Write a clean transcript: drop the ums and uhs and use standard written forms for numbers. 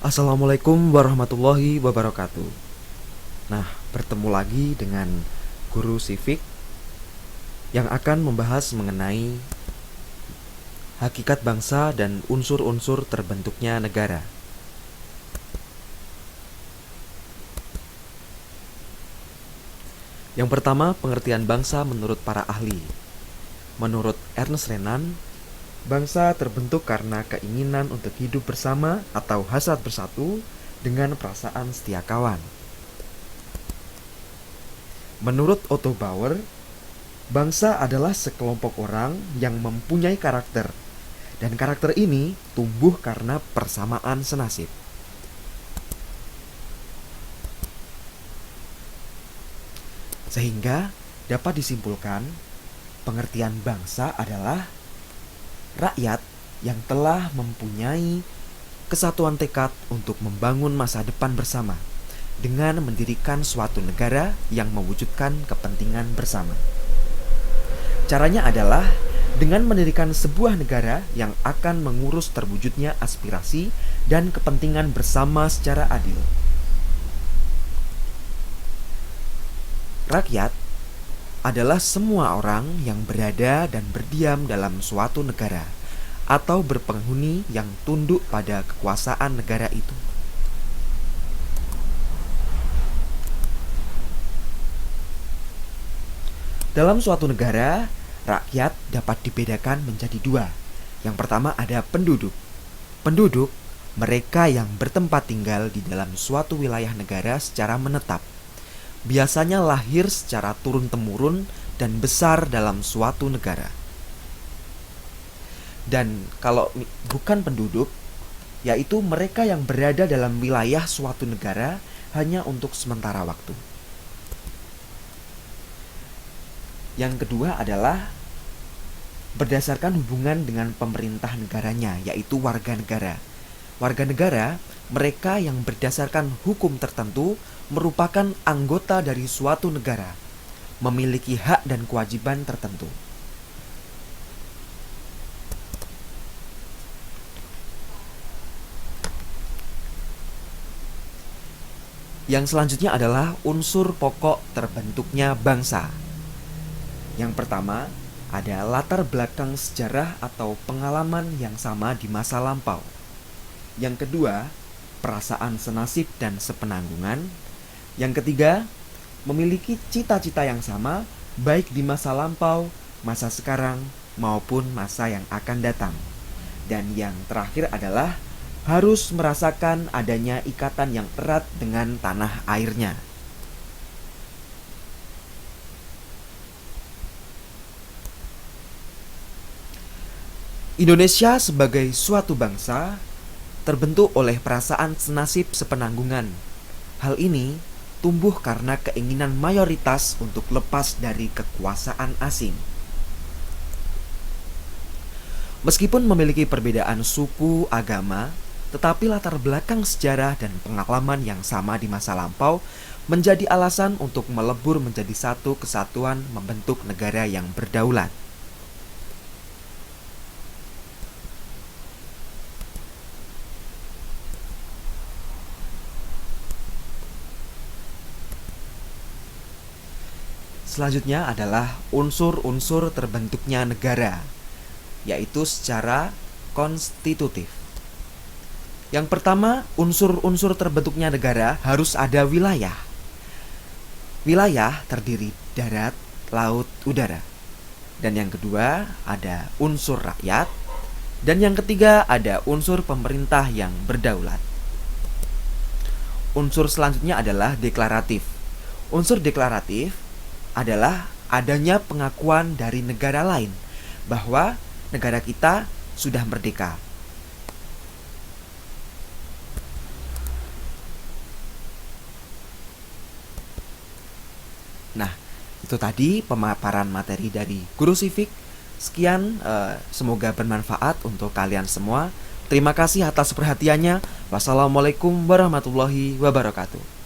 Assalamualaikum warahmatullahi wabarakatuh. Nah, bertemu lagi dengan Guru Civic yang akan membahas mengenai hakikat bangsa dan unsur-unsur terbentuknya negara. Yang pertama, pengertian bangsa menurut para ahli. Menurut Ernest Renan, bangsa terbentuk karena keinginan untuk hidup bersama atau hasrat bersatu dengan perasaan setia kawan. Menurut Otto Bauer, bangsa adalah sekelompok orang yang mempunyai karakter, dan karakter ini tumbuh karena persamaan senasib. Sehingga dapat disimpulkan, pengertian bangsa adalah rakyat yang telah mempunyai kesatuan tekad untuk membangun masa depan bersama dengan mendirikan suatu negara yang mewujudkan kepentingan bersama. Caranya adalah dengan mendirikan sebuah negara yang akan mengurus terwujudnya aspirasi dan kepentingan bersama secara adil. Rakyat adalah semua orang yang berada dan berdiam dalam suatu negara atau berpenghuni yang tunduk pada kekuasaan negara itu. Dalam suatu negara, rakyat dapat dibedakan menjadi dua. Yang pertama ada penduduk. Penduduk, mereka yang bertempat tinggal di dalam suatu wilayah negara secara menetap. Biasanya lahir secara turun-temurun dan besar dalam suatu negara. Dan kalau bukan penduduk, yaitu mereka yang berada dalam wilayah suatu negara hanya untuk sementara waktu. Yang kedua adalah berdasarkan hubungan dengan pemerintah negaranya, yaitu warga negara. Warga negara, mereka yang berdasarkan hukum tertentu merupakan anggota dari suatu negara, memiliki hak dan kewajiban tertentu. Yang selanjutnya adalah unsur pokok terbentuknya bangsa. Yang pertama, ada latar belakang sejarah atau pengalaman yang sama di masa lampau. Yang kedua, perasaan senasib dan sepenanggungan. Yang ketiga, memiliki cita-cita yang sama baik di masa lampau, masa sekarang, maupun masa yang akan datang. Dan yang terakhir adalah harus merasakan adanya ikatan yang erat dengan tanah airnya. Indonesia sebagai suatu bangsa terbentuk oleh perasaan senasib sepenanggungan. Hal ini tumbuh karena keinginan mayoritas untuk lepas dari kekuasaan asing. Meskipun memiliki perbedaan suku, agama, tetapi latar belakang sejarah dan pengalaman yang sama di masa lampau menjadi alasan untuk melebur menjadi satu kesatuan membentuk negara yang berdaulat. Selanjutnya adalah unsur-unsur terbentuknya negara, yaitu secara konstitutif. Yang pertama, unsur-unsur terbentuknya negara harus ada wilayah. Wilayah terdiri darat, laut, udara. Dan yang kedua, ada unsur rakyat. Dan yang ketiga, ada unsur pemerintah yang berdaulat. Unsur selanjutnya adalah deklaratif. Unsur deklaratif adalah adanya pengakuan dari negara lain bahwa negara kita sudah merdeka. Nah, itu tadi pemaparan materi dari Guru Civic. Sekian, semoga bermanfaat untuk kalian semua. Terima kasih atas perhatiannya. Wassalamualaikum warahmatullahi wabarakatuh.